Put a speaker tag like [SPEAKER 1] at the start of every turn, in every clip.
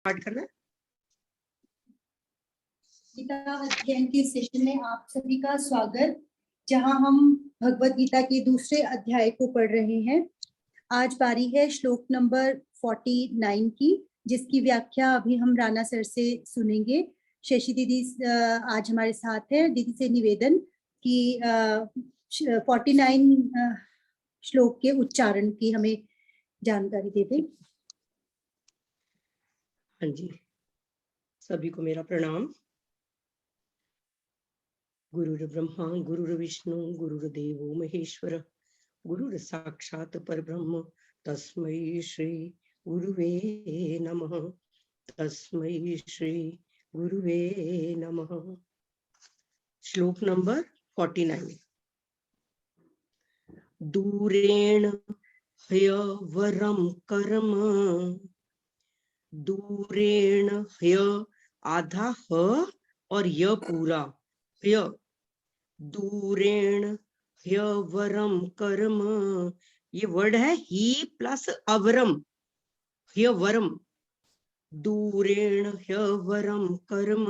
[SPEAKER 1] Start करना है।
[SPEAKER 2] गीता अध्ययन के सेशन में आप सभी का स्वागत, जहां हम भगवत गीता के दूसरे अध्याय को पढ़ रहे हैं। आज बारी है श्लोक नंबर 49 की, जिसकी व्याख्या अभी हम राणा सर से सुनेंगे। शशि दीदी आज हमारे साथ है। दीदी से निवेदन कि 49 श्लोक के उच्चारण की हमें जानकारी दे दें।
[SPEAKER 1] हाँ जी, सभी को मेरा प्रणाम। गुरुर् ब्रह्मा गुरुर्विष्णु गुरुर्देवो महेश्वर गुरुर् साक्षात् परब्रह्म तस्मै श्री गुरुवे नमः। तस्मै श्री गुरुवे नमः। श्लोक नंबर 49। दूरेण ह्यवरं कर्म, दूरेण ह्य आधा ह और य पूरा ह्य, दूरेण ह्यवरम कर्म। ये वर्ड है ही प्लस अवरम, ह्यवरम। दूरेण ह्यवरम कर्म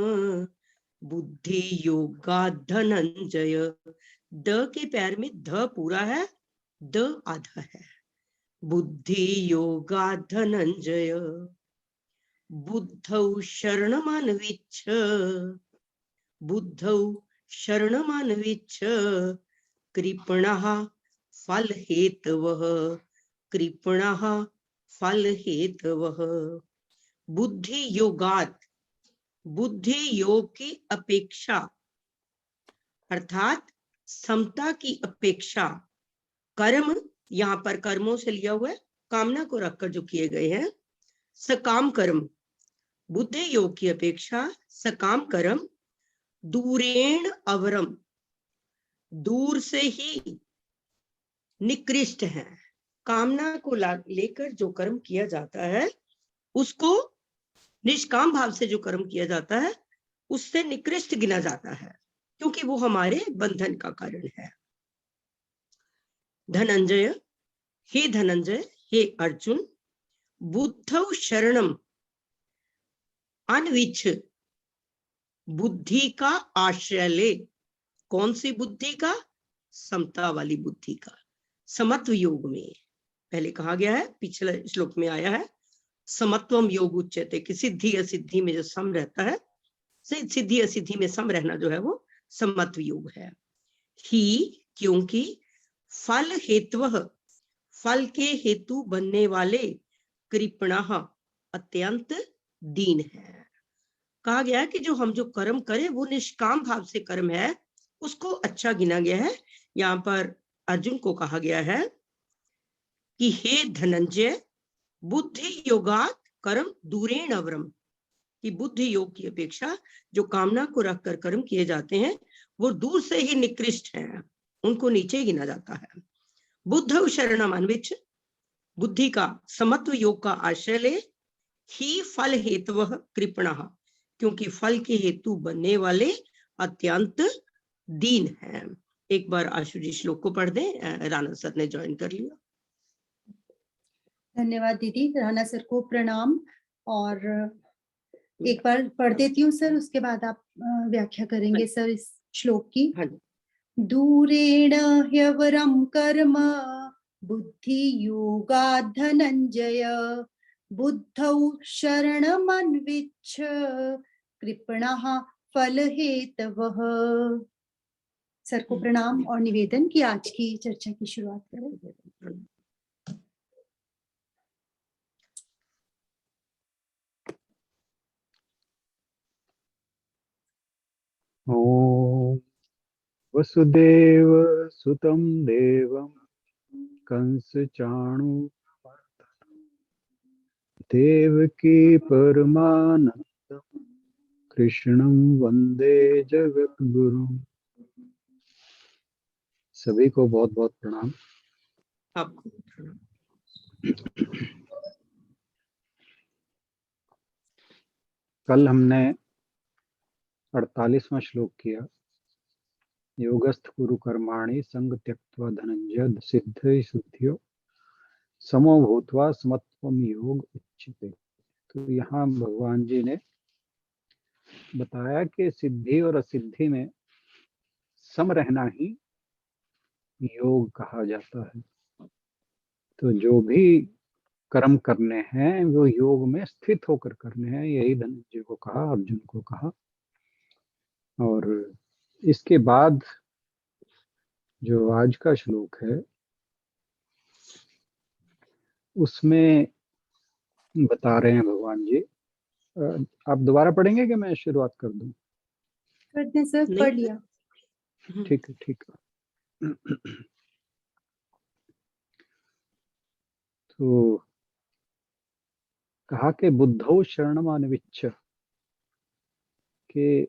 [SPEAKER 1] बुद्धि योगा धनंजय। द के पैर में ध पूरा है, द आधा है। बुद्धि योगा धनंजय बुद्धौ शरणमन्विच्छ, बुद्धौ शरणमन्विच्छ कृपणः फलहेतवः, कृपणः फलहेतवः। बुद्धि योगात, बुद्धि योग की अपेक्षा अर्थात समता की अपेक्षा, कर्म यहाँ पर कर्मों से लिया हुआ है, कामना को रखकर जो किए गए हैं सकाम कर्म। बुद्धि योग की अपेक्षा सकाम कर्म दूरेण अवरम, दूर से ही निकृष्ट है। कामना को लेकर जो कर्म किया जाता है उसको निष्काम भाव से जो कर्म किया जाता है उससे निकृष्ट गिना जाता है, क्योंकि वो हमारे बंधन का कारण है। धनंजय, हे धनंजय, हे अर्जुन, बुद्धौ शरणम अन्विच्छ, बुद्धि का आश्रय ले। कौन सी बुद्धि का? समता वाली बुद्धि का। समत्व योग में पहले कहा गया है, पिछले श्लोक में आया है, समत्वम योग उच्यते, कि सिद्धि असिद्धि में जो सम रहता है, सिद्धि असिद्धि में सम रहना जो है वो समत्व योग है। ही क्योंकि फल हेतवः, फल के हेतु बनने वाले, कृपणः अत्यंत दीन है। कहा गया है कि जो हम जो कर्म करें वो निष्काम भाव से कर्म है, उसको अच्छा गिना गया है। यहाँ पर अर्जुन को कहा गया है कि हे धनंजय, बुद्धि योगात कर्म दूरेण अवरम, कि बुद्धि योग की अपेक्षा जो कामना को रखकर कर्म किए जाते हैं वो दूर से ही निकृष्ट हैं, उनको नीचे गिना जाता है। बुद्धौ शरणम अन्विच्छ, बुद्धि का समत्व योग का आश्रय ले। ही फल हेतवः कृपणः, क्योंकि फल के हेतु बनने वाले अत्यंत दीन है। एक बार आशु जी श्लोक को पढ़ दें, राणा सर ने ज्वाइन कर लिया।
[SPEAKER 2] धन्यवाद दीदी, राणा सर को प्रणाम। और एक बार पढ़ देती हूँ सर, उसके बाद आप व्याख्या करेंगे सर इस श्लोक की। दूरेण ह्यवरं कर्म बुद्धि योगात् धनंजय, बुद्धौ शरणमन्विच्छ कृपणः फलहेतवः। सर को प्रणाम और निवेदन कि आज की चर्चा की शुरुआत करें।
[SPEAKER 3] ओम वसुदेव सुतं देवं कंस चाणूरमर्दनं देवकी परमानंदं कृष्णं वंदे जगद्गुरुं। सभी को बहुत बहुत प्रणाम।
[SPEAKER 1] आपको
[SPEAKER 3] कल हमने 48वां श्लोक किया, योगस्थ कुरु कर्माणि संग त्यक्त्वा धनंजय सिद्धि शुद्धियो समो भूत्वा समत्वम योग उच्यते। तो यहाँ भगवान जी ने बताया कि सिद्धि और असिद्धि में सम रहना ही योग कहा जाता है। तो जो भी कर्म करने हैं वो योग में स्थित होकर करने हैं, यही धनंजय को कहा, अर्जुन को कहा। और इसके बाद जो आज का श्लोक है उसमें बता रहे हैं भगवान जी, आप दोबारा पढ़ेंगे कि मैं शुरुआत कर दूं?
[SPEAKER 2] करते हैं सर,
[SPEAKER 1] नहीं
[SPEAKER 2] पढ़
[SPEAKER 1] सर।
[SPEAKER 2] लिया।
[SPEAKER 3] ठीक है, ठीक है। तो कहा कि बुद्धौ शरणमन्विच्छ, कि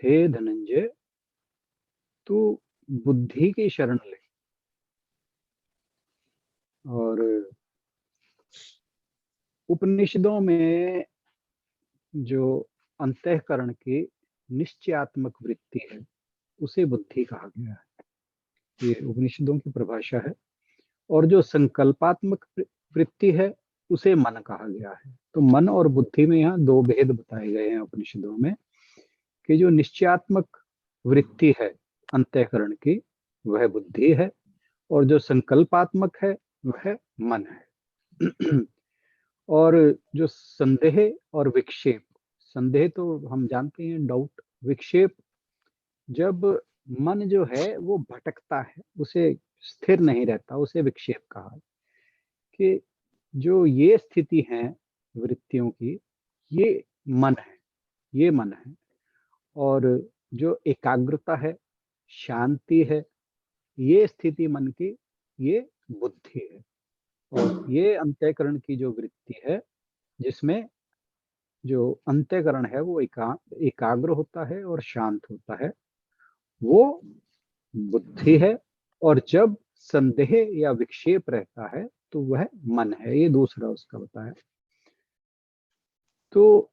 [SPEAKER 3] हे धनंजय तू बुद्धि की शरण ले। और उपनिषदों में जो अंतःकरण की निश्चयात्मक वृत्ति है उसे बुद्धि कहा गया है, ये उपनिषदों की परिभाषा है। और जो संकल्पात्मक वृत्ति है उसे मन कहा गया है। तो मन और बुद्धि में यहाँ दो भेद बताए गए हैं उपनिषदों में, कि जो निश्चयात्मक वृत्ति है अंतःकरण की वह बुद्धि है, और जो संकल्पात्मक है वह मन है। और जो संदेह और विक्षेप, संदेह तो हम जानते हैं डाउट, विक्षेप जब मन जो है वो भटकता है, उसे स्थिर नहीं रहता, उसे विक्षेप कहा। कि जो ये स्थिति है वृत्तियों की, ये मन है, ये मन है। और जो एकाग्रता है, शांति है, ये स्थिति मन की, ये बुद्धि है। और ये अंतःकरण की जो वृत्ति है जिसमें जो अंतःकरण है वो एकाग्र होता है और शांत होता है, वो बुद्धि है। और जब संदेह या विक्षेप रहता है तो वह मन है, ये दूसरा उसका बताया। तो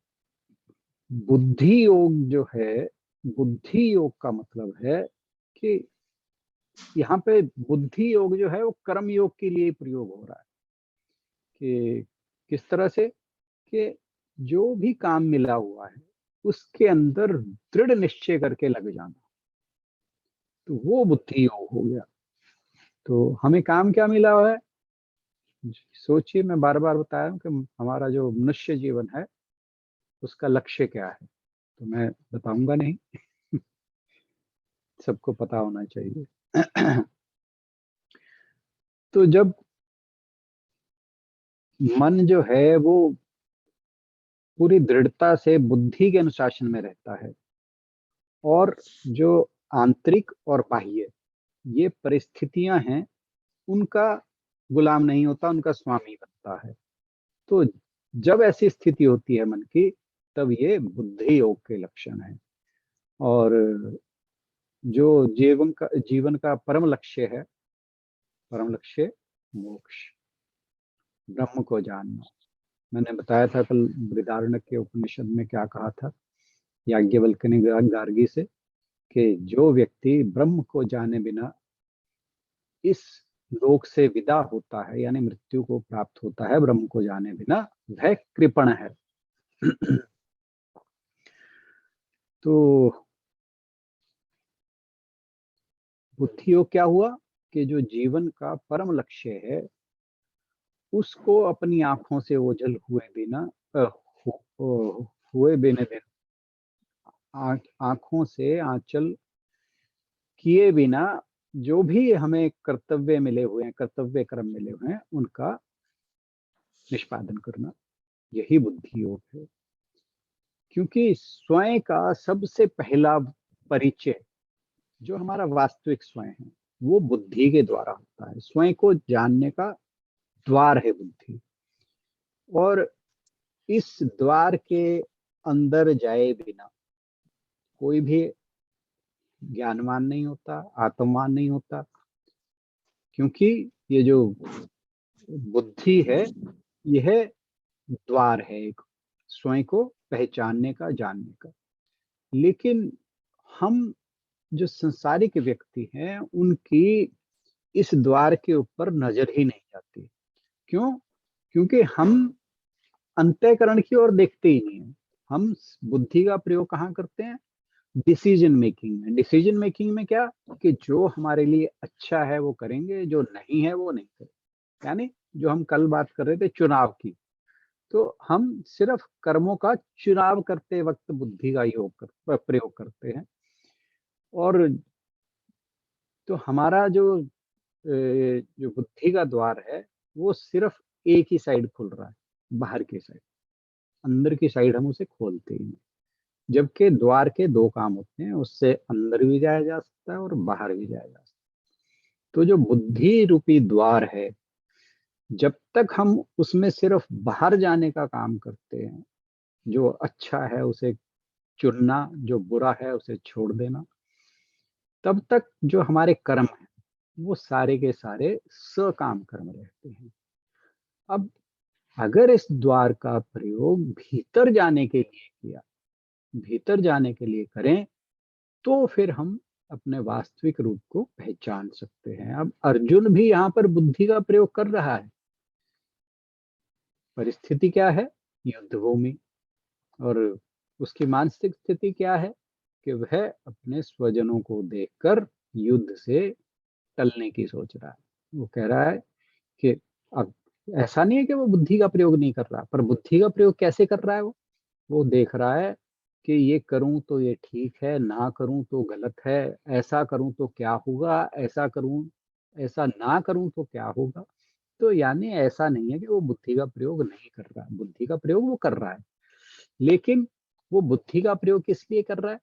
[SPEAKER 3] बुद्धि योग जो है, बुद्धि योग का मतलब है कि यहाँ पे बुद्धि योग जो है वो कर्म योग के लिए प्रयोग हो रहा है। कि किस तरह से, कि जो भी काम मिला हुआ है उसके अंदर दृढ़ निश्चय करके लग जाना, तो वो बुद्धि योग हो गया। तो हमें काम क्या मिला हुआ है? सोचिए, मैं बार बार बताया हूं कि हमारा जो मनुष्य जीवन है उसका लक्ष्य क्या है, तो मैं बताऊंगा नहीं, सबको पता होना चाहिए। तो जब मन जो है वो पूरी दृढ़ता से बुद्धि के अनुशासन में रहता है, और जो आंतरिक और बाह्य ये परिस्थितियां हैं उनका गुलाम नहीं होता, उनका स्वामी बनता है, तो जब ऐसी स्थिति होती है मन की, तब ये बुद्धि योग के लक्षण है। और जो जीवन का परम लक्ष्य है, परम लक्ष्य मोक्ष, ब्रह्म को जानना। मैंने बताया था कल बृहदारण्यक के उपनिषद में क्या कहा था याज्ञवल्क्य ने गार्गी से, कि जो व्यक्ति ब्रह्म को जाने बिना इस लोक से विदा होता है, यानी मृत्यु को प्राप्त होता है ब्रह्म को जाने बिना, वह कृपण है। तो बुद्धि योग क्या हुआ, कि जो जीवन का परम लक्ष्य है उसको अपनी आंखों से ओझल हुए बिना हुए बिना आंखों से आंचल किए बिना जो भी हमें कर्तव्य मिले हुए हैं, कर्तव्य कर्म मिले हुए हैं, उनका निष्पादन करना, यही बुद्धि योग है। क्योंकि स्वयं का सबसे पहला परिचय, जो हमारा वास्तविक स्वयं है, वो बुद्धि के द्वारा होता है। स्वयं को जानने का द्वार है बुद्धि, और इस द्वार के अंदर जाए बिना कोई भी ज्ञानवान नहीं होता, आत्मवान नहीं होता। क्योंकि ये जो बुद्धि है यह द्वार है एक स्वयं को पहचानने का, जानने का। लेकिन हम जो संसारिक व्यक्ति हैं उनकी इस द्वार के ऊपर नजर ही नहीं जाती। क्यों? क्योंकि हम अंतःकरण की ओर देखते ही नहीं है। हम बुद्धि का प्रयोग कहाँ करते हैं? डिसीजन मेकिंग में। डिसीजन मेकिंग में क्या कि जो हमारे लिए अच्छा है वो करेंगे, जो नहीं है वो नहीं करेंगे। यानी जो हम कल बात कर रहे थे चुनाव की, तो हम सिर्फ कर्मों का चुनाव करते वक्त बुद्धि का प्रयोग करते हैं। और तो हमारा जो बुद्धि का द्वार है वो सिर्फ एक ही साइड खुल रहा है, बाहर की साइड। अंदर की साइड हम उसे खोलते ही नहीं। जबकि द्वार के दो काम होते हैं, उससे अंदर भी जाया जा सकता है और बाहर भी जाया जा सकता है। तो जो बुद्धि रूपी द्वार है, जब तक हम उसमें सिर्फ बाहर जाने का काम करते हैं, जो अच्छा है उसे चुनना, जो बुरा है उसे छोड़ देना, तब तक जो हमारे कर्म है वो सारे के सारे सकाम कर्म रहते हैं। अब अगर इस द्वार का प्रयोग भीतर जाने के लिए किया, भीतर जाने के लिए करें, तो फिर हम अपने वास्तविक रूप को पहचान सकते हैं। अब अर्जुन भी यहाँ पर बुद्धि का प्रयोग कर रहा है। परिस्थिति क्या है? युद्ध भूमि। और उसकी मानसिक स्थिति क्या है कि वह अपने स्वजनों को देखकर युद्ध से टलने की सोच रहा है। वो कह रहा है कि अब ऐसा नहीं है कि वो बुद्धि का प्रयोग नहीं कर रहा, पर बुद्धि का प्रयोग कैसे कर रहा है? वो देख रहा है कि ये करूं तो ये ठीक है, ना करूं तो गलत है, ऐसा करूं तो क्या होगा, ऐसा करूं, ऐसा ना करूं तो क्या होगा। तो यानी ऐसा नहीं है कि वो बुद्धि का प्रयोग नहीं कर रहा है, बुद्धि का प्रयोग वो कर रहा है। लेकिन वो बुद्धि का प्रयोग किस लिए कर रहा है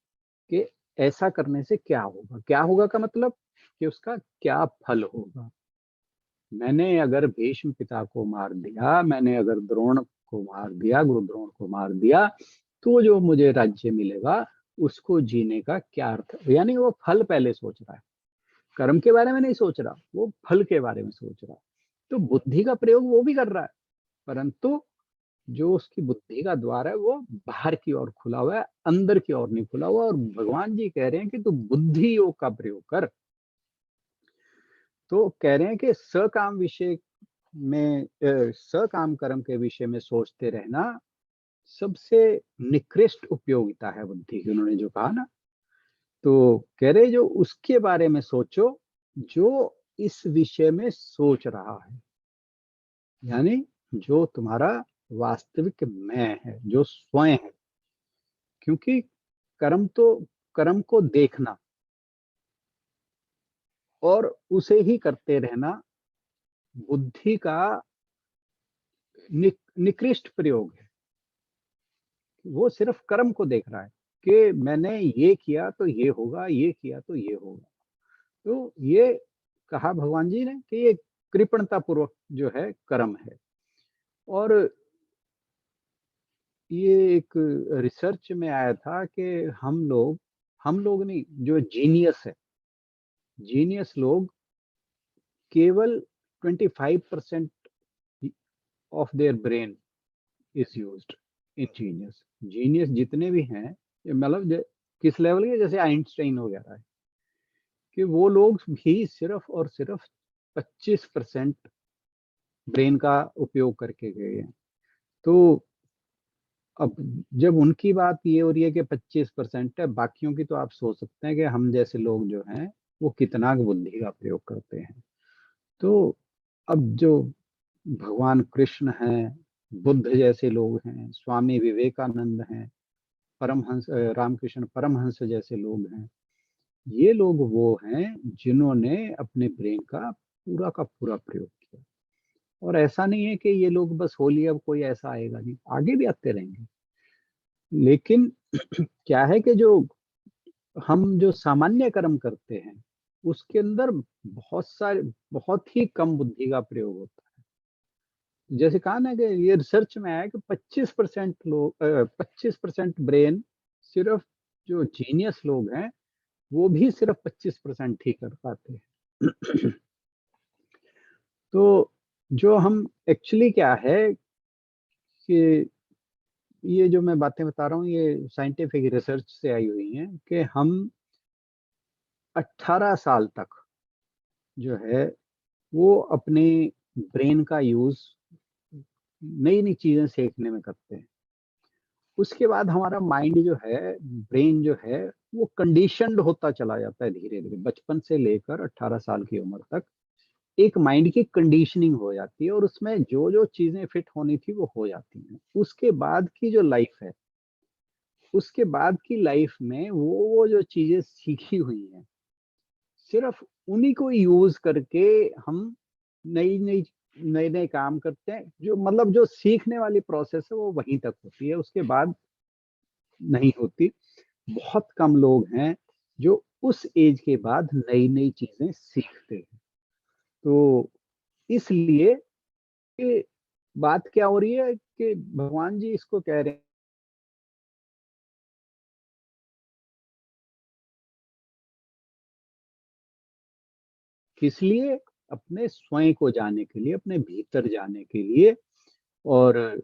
[SPEAKER 3] कि ऐसा करने से क्या होगा। क्या होगा का मतलब कि उसका क्या फल होगा। मैंने अगर भीष्म पिता को मार दिया, मैंने अगर द्रोण को मार दिया, गुरु द्रोण को मार दिया, तो जो मुझे राज्य मिलेगा उसको जीने का क्या अर्थ है। यानी वो फल पहले सोच रहा है, कर्म के बारे में नहीं सोच रहा, वो फल के बारे में सोच रहा है। तो बुद्धि का प्रयोग वो भी कर रहा है, परंतु जो उसकी बुद्धि का द्वार है वो बाहर की ओर खुला हुआ है, अंदर की ओर नहीं खुला हुआ। और भगवान जी कह रहे हैं कि तू बुद्धि योग का प्रयोग कर। तो कह रहे हैं कि सकाम विषय में सकाम कर्म के विषय में सोचते रहना सबसे निकृष्ट उपयोगिता है बुद्धि की। उन्होंने जो कहा ना, तो कह रहे जो उसके बारे में सोचो जो इस विषय में सोच रहा है, यानी जो तुम्हारा वास्तविक मैं है, जो स्वयं है। क्योंकि कर्म को देखना और उसे ही करते रहना बुद्धि का निकृष्ट प्रयोग है। वो सिर्फ कर्म को देख रहा है कि मैंने ये किया तो ये होगा, ये किया तो ये होगा। तो ये कहा भगवान जी ने कि ये कृपणता पूर्वक जो है कर्म है। और ये एक रिसर्च में आया था कि हम लोग नहीं, जो जीनियस है, जीनियस लोग केवल 25% of their brain is used in genius. Genius जितने भी हैं, ये मतलब किस लेवल के, जैसे आइंस्टाइन वगैरह है, कि वो लोग भी सिर्फ और सिर्फ 25% ब्रेन का उपयोग करके गए हैं। तो अब जब उनकी बात ये हो रही है कि 25% है, बाकियों की तो आप सोच सकते हैं कि हम जैसे लोग जो हैं वो कितना बुद्धि का प्रयोग करते हैं। तो अब जो भगवान कृष्ण हैं, बुद्ध जैसे लोग हैं, स्वामी विवेकानंद हैं, परमहंस रामकृष्ण परमहंस जैसे लोग हैं, ये लोग वो हैं जिन्होंने अपने ब्रेन का पूरा प्रयोग किया। और ऐसा नहीं है कि ये लोग बस होली अब कोई ऐसा आएगा नहीं, आगे भी आते रहेंगे। लेकिन क्या है कि जो हम जो सामान्य कर्म करते हैं उसके अंदर बहुत ही कम बुद्धि का प्रयोग होता है। जैसे कहा ना कि ये रिसर्च में आया कि 25% ब्रेन सिर्फ जो जीनियस लोग हैं वो भी सिर्फ 25% ही कर पाते हैं। तो जो हम एक्चुअली क्या है कि ये जो मैं बातें बता रहा हूँ ये साइंटिफिक रिसर्च से आई हुई हैं कि हम 18 साल तक जो है वो अपने ब्रेन का यूज नई नई चीजें सीखने में करते हैं। उसके बाद हमारा माइंड जो है, ब्रेन जो है, वो कंडीशनड होता चला जाता है धीरे धीरे। बचपन से लेकर 18 साल की उम्र तक एक माइंड की कंडीशनिंग हो जाती है और उसमें जो जो चीजें फिट होनी थी वो हो जाती हैं। उसके बाद की जो लाइफ है, उसके बाद की लाइफ में वो जो चीजें सीखी हुई हैं, सिर्फ उन्हीं को यूज करके हम नई नई नए नए काम करते हैं। जो मतलब जो सीखने वाली प्रोसेस है वो वहीं तक होती है, उसके बाद नहीं होती। बहुत कम लोग हैं जो उस एज के बाद नई नई चीजें सीखते हैं। तो इसलिए कि बात क्या हो रही है कि भगवान जी इसको कह रहे हैं, किस लिए? अपने स्वयं को जानने के लिए, अपने भीतर जानने के लिए, और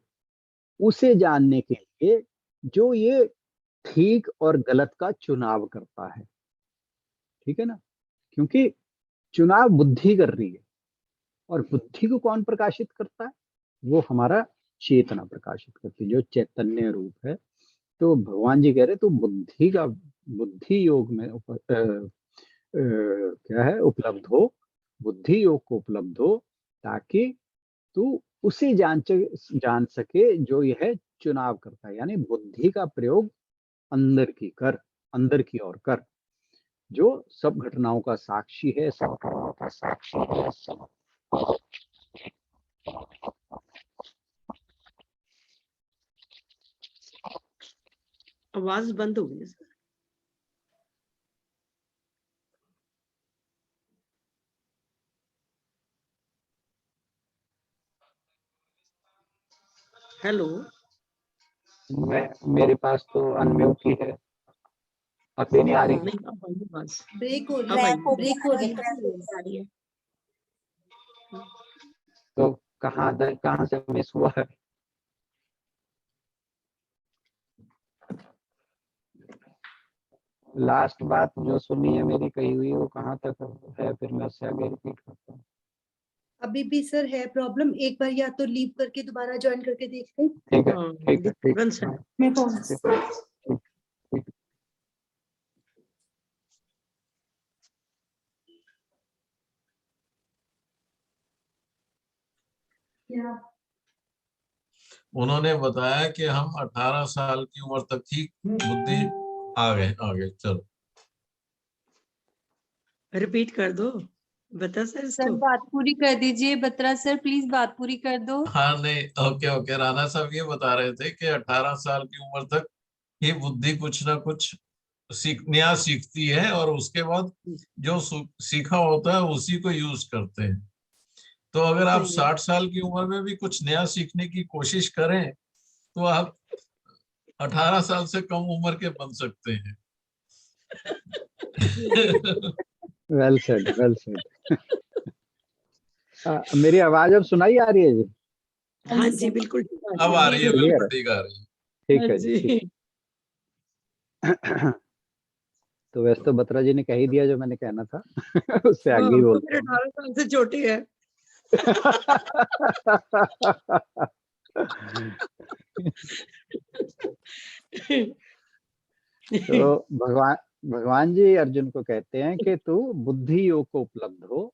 [SPEAKER 3] उसे जानने के लिए जो ये ठीक और गलत का चुनाव करता है। ठीक है ना? क्योंकि चुनाव बुद्धि कर रही है, और बुद्धि को कौन प्रकाशित करता है? वो हमारा चेतना प्रकाशित करती है, जो चैतन्य रूप है। तो भगवान जी कह रहे तो बुद्धि योग में क्या है, उपलब्ध हो, बुद्धि योग को उपलब्ध हो, ताकि तू उसे जान सके जो यह चुनाव करता है। यानी बुद्धि का प्रयोग अंदर की ओर कर, जो सब घटनाओं का साक्षी है, सब घटनाओं का साक्षी है, सब।
[SPEAKER 1] आवाज बंद हो गई सर। हेलो,
[SPEAKER 3] मेरे पास तो अनम्यूट ही है, अभी नहीं आ रही।
[SPEAKER 1] नहीं अब आई आवाज।
[SPEAKER 2] ब्रेक हो
[SPEAKER 1] अब
[SPEAKER 2] रही
[SPEAKER 1] आई।
[SPEAKER 2] है, ब्रेक हो रही है।
[SPEAKER 3] तो कहाँ से मिस हुआ है? लास्ट बात जो सुनी है मेरी कही हुई, वो कहाँ तक है? फिर मैं उससे आगे रिपीट करता हूँ।
[SPEAKER 2] अभी भी सर है प्रॉब्लम, एक बार या तो लीव करके दोबारा ज्वाइन करके देखते हैं।
[SPEAKER 3] ठीक है,
[SPEAKER 1] हाँ,
[SPEAKER 3] ठीक है, ठीक
[SPEAKER 1] डिस्टर्बेंस है।
[SPEAKER 3] है।
[SPEAKER 2] मैं कौन क्या
[SPEAKER 4] उन्होंने बताया कि हम 18 साल की उम्र तक ही बुद्धि आगे चलो।
[SPEAKER 1] रिपीट कर दो, बता सर
[SPEAKER 5] सर
[SPEAKER 1] इसको।
[SPEAKER 5] बात पूरी कर दीजिए, बत्रा सर प्लीज बात पूरी कर दो।
[SPEAKER 4] हाँ नहीं, ओके ओके, राणा साहब ये बता रहे थे कि 18 साल की उम्र तक ही बुद्धि कुछ ना कुछ नया सीखती है, और उसके बाद जो सीखा होता है उसी को यूज करते हैं। तो अगर आप
[SPEAKER 1] सही है।
[SPEAKER 4] 60 साल की उम्र में भी कुछ नया सीखने की कोशिश करें तो आप 18 साल से कम उम्र के बन सकते हैं।
[SPEAKER 3] Well said, well said. मेरी आवाज अब सुनाई आ रही है जी?
[SPEAKER 1] हाँ जी, बिल्कुल ठीक आ
[SPEAKER 4] अब आ रही है,
[SPEAKER 1] है।
[SPEAKER 3] क्लियर
[SPEAKER 4] बिल्कुल
[SPEAKER 3] है?
[SPEAKER 4] ठीक आ रही है।
[SPEAKER 3] ठीक
[SPEAKER 1] हाँ
[SPEAKER 3] है जी, ठीक।
[SPEAKER 1] जी।
[SPEAKER 3] तो वैसे तो बत्रा जी ने कह ही दिया जो मैंने कहना था। उससे
[SPEAKER 1] हाँ,
[SPEAKER 3] आगे ही
[SPEAKER 1] हम तो
[SPEAKER 3] बोलता
[SPEAKER 1] फिर 18 साल से छोटे हैं।
[SPEAKER 3] तो भगवान जी अर्जुन को कहते हैं कि तू बुद्धि योग को उपलब्ध हो,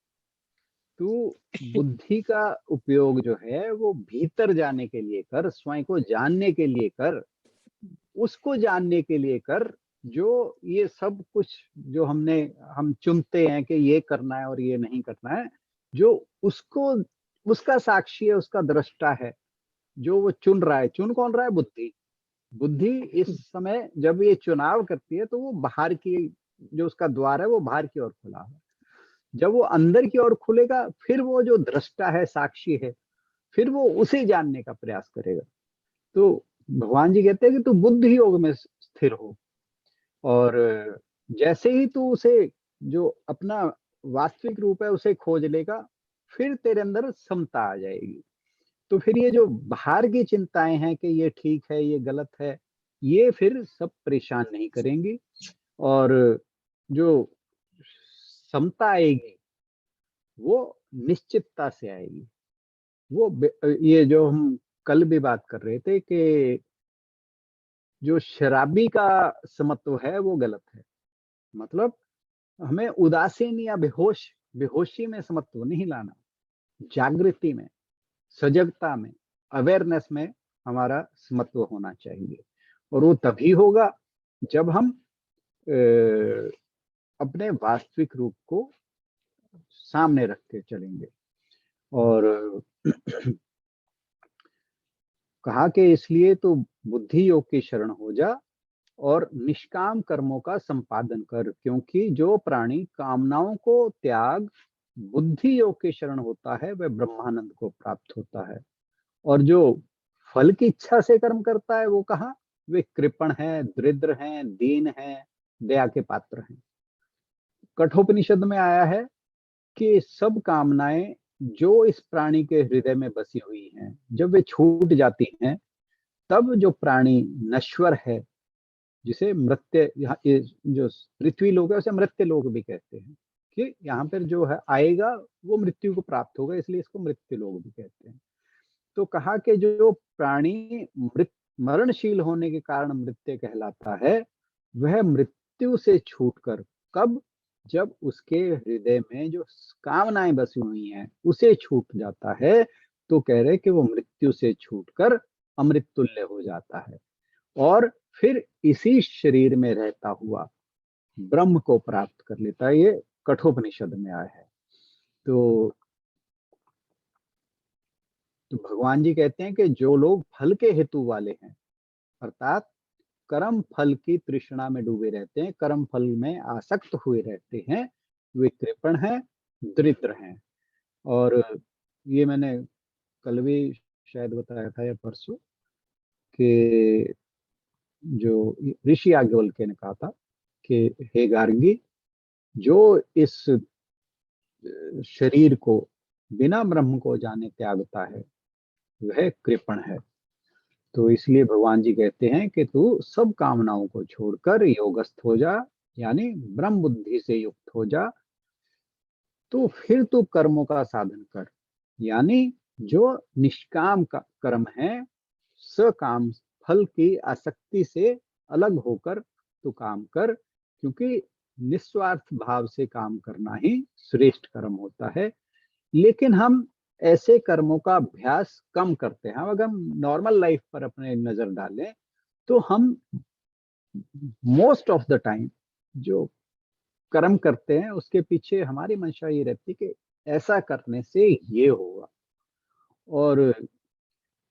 [SPEAKER 3] तू बुद्धि का उपयोग जो है वो भीतर जाने के लिए कर, स्वयं को जानने के लिए कर, उसको जानने के लिए कर जो ये सब कुछ जो हम चुनते हैं कि ये करना है और ये नहीं करना है, जो उसको उसका साक्षी है, उसका दृष्टा है, जो वो चुन रहा है। चुन कौन रहा है? बुद्धि। बुद्धि इस समय जब ये चुनाव करती है तो वो बाहर की, जो उसका द्वार है वो बाहर की ओर खुला है। जब वो अंदर की ओर खुलेगा, फिर वो जो दृष्टा है, साक्षी है, फिर वो उसे जानने का प्रयास करेगा। तो भगवान जी कहते हैं कि तू बुद्धि योग में स्थिर हो, और जैसे ही तू उसे, जो अपना वास्तविक रूप है, उसे खोज लेगा, फिर तेरे अंदर समता आ जाएगी। तो फिर ये जो बाहर की चिंताएं हैं कि ये ठीक है, ये गलत है, ये फिर सब परेशान नहीं करेंगी। और जो समता आएगी वो निश्चितता से आएगी। ये जो हम कल भी बात कर रहे थे कि जो शराबी का समत्व है वो गलत है। मतलब हमें उदासीन या बेहोशी में समत्व नहीं लाना, जागृति में, सजगता में, अवेयरनेस में हमारा समत्व होना चाहिए। और वो तभी होगा जब हम अपने वास्तविक रूप को सामने रख के चलेंगे। और कहा कि इसलिए तो बुद्धि योग की शरण हो जा और निष्काम कर्मों का संपादन कर, क्योंकि जो प्राणी कामनाओं को त्याग बुद्धि योग की शरण होता है वह ब्रह्मानंद को प्राप्त होता है। और जो फल की इच्छा से कर्म करता है वो कहा, वे कृपण है, दरिद्र हैं, दीन हैं, दया के पात्र हैं। कठोपनिषद में आया है कि सब कामनाएं जो इस प्राणी के हृदय में बसी हुई हैं, जब वे छूट जाती हैं तब जो प्राणी नश्वर है, जिसे मृत्य, यहाँ जो पृथ्वी लोक है उसे मृत्य लोक भी कहते हैं, कि यहाँ पर जो है आएगा वो मृत्यु को प्राप्त होगा, इसलिए इसको मृत्यु लोक भी कहते हैं। तो कहा कि जो प्राणी मरणशील होने के कारण मृत्य कहलाता है, वह मृत्यु से छूटकर कब, जब उसके हृदय में जो कामनाएं बसी हुई हैं उसे छूट जाता है, तो कह रहे कि वो मृत्यु से छूटकर अमृत तुल्य हो जाता है और फिर इसी शरीर में रहता हुआ ब्रह्म को प्राप्त कर लेता है। ये कठोपनिषद में आया है। तो भगवान जी कहते हैं कि जो लोग फल के हेतु वाले हैं, अर्थात कर्म फल की तृष्णा में डूबे रहते हैं, कर्म फल में आसक्त हुए रहते हैं, वे कृपण हैं, दरिद्र हैं। और ये मैंने कल भी शायद बताया था या परसों कि जो ऋषि याज्ञवल्क्य ने कहा था कि हे गार्गी, जो इस शरीर को बिना ब्रह्म को जाने त्यागता है वह कृपण है। तो इसलिए भगवान जी कहते हैं कि तू सब कामनाओं को छोड़कर योगस्थ हो जा, यानी ब्रह्म बुद्धि से युक्त हो जा, तो फिर तू कर्मों का साधन कर, यानी जो निष्काम का कर्म है, सकाम फल की आसक्ति से अलग होकर तू काम कर, क्योंकि निस्वार्थ भाव से काम करना ही श्रेष्ठ कर्म होता है। लेकिन हम ऐसे कर्मों का अभ्यास कम करते हैं। अगर हम नॉर्मल लाइफ पर अपने नजर डालें तो हम मोस्ट ऑफ द टाइम जो कर्म करते हैं उसके पीछे हमारी मंशा ये रहती है कि ऐसा करने से ये होगा। और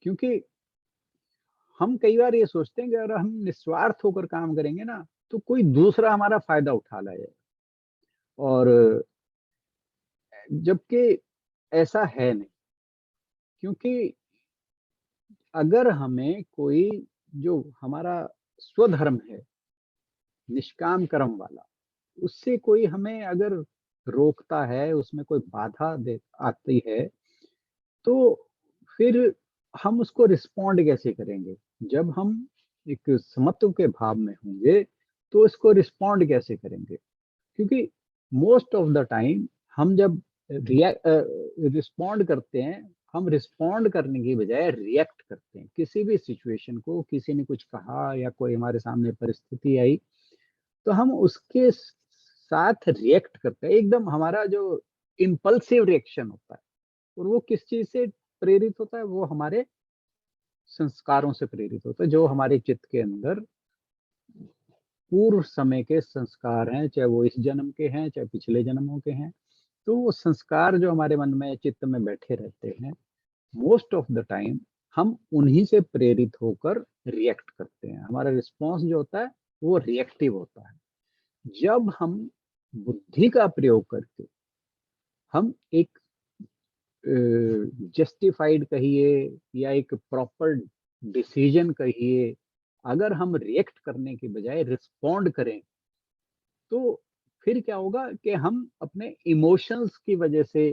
[SPEAKER 3] क्योंकि हम कई बार ये सोचते हैं कि अगर हम निस्वार्थ होकर काम करेंगे ना तो कोई दूसरा हमारा फायदा उठा लाएगा, और जबकि ऐसा है नहीं। क्योंकि अगर हमें कोई, जो हमारा स्वधर्म है निष्काम कर्म वाला, उससे कोई हमें अगर रोकता है, उसमें कोई बाधा दे आती है, तो फिर हम उसको रिस्पॉन्ड कैसे करेंगे? जब हम एक समत्व के भाव में होंगे तो इसको रिस्पॉन्ड कैसे करेंगे? क्योंकि मोस्ट ऑफ द टाइम हम जब रिस्पॉन्ड करते हैं, हम रिस्पॉन्ड करने की बजाय रिएक्ट करते हैं। किसी भी सिचुएशन को, किसी ने कुछ कहा या कोई हमारे सामने परिस्थिति आई तो हम उसके साथ रिएक्ट करते हैं, एकदम हमारा जो इम्पल्सिव रिएक्शन होता है। और वो किस चीज से प्रेरित होता है? वो हमारे संस्कारों से प्रेरित होता है, जो हमारे चित्त के अंदर पूर्व समय के संस्कार हैं, चाहे वो इस जन्म के हैं चाहे पिछले जन्मों के हैं। तो वो संस्कार जो हमारे मन में, चित्त में बैठे रहते हैं, मोस्ट ऑफ द टाइम हम उन्हीं से प्रेरित होकर रिएक्ट करते हैं। हमारा रिस्पॉन्स जो होता है वो रिएक्टिव होता है। जब हम बुद्धि का प्रयोग करके हम एक जस्टिफाइड कहिए या एक प्रॉपर डिसीजन कहिए, अगर हम रिएक्ट करने के बजाय रिस्पॉन्ड करें तो फिर क्या होगा कि हम अपने इमोशंस की वजह से,